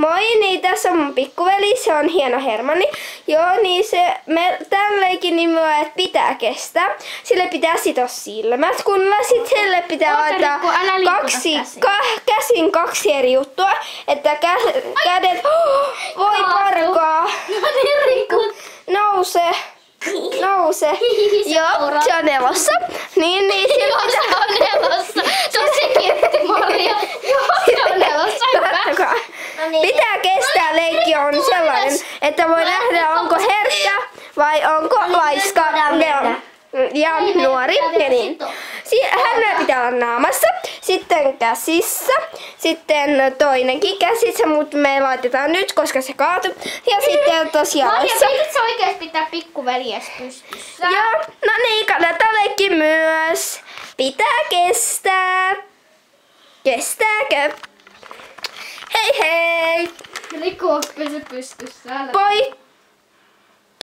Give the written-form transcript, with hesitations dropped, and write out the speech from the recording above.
Moi, niin tässä on mun pikkuveli, se on hieno Hermanni. Joo, niin tämän leikin nimi on, että pitää kestää. Sille pitää sitoa silmät kunnolla, sit sille pitää laittaa käsin kaksi eri juttua. Että kädet, voi parkaa, nouse. Joo, se on nelossa. Niin, sillä pitää... Se on nelossa. Tosi kiltti, Maria. Joo, se on nelossa. Katsokaa. Pitää kestää leikki on sellainen, että voi nähdä onko herkkä vai onko laiska ja nuori ja niin. Hänellä pitää olla naamassa, sitten käsissä, sitten toinenkin käsissä, mutta me laitetaan nyt, koska se kaatui. Ja sitten tosiaan... Maria, pitätkö sä oikeesti pitää pikkuveljes pystyssä? Joo, no niin, kannattaa leikki myös. Pitää kestää. Kestääkö? Hei hei! Riku, pysy pystyssä. Moi!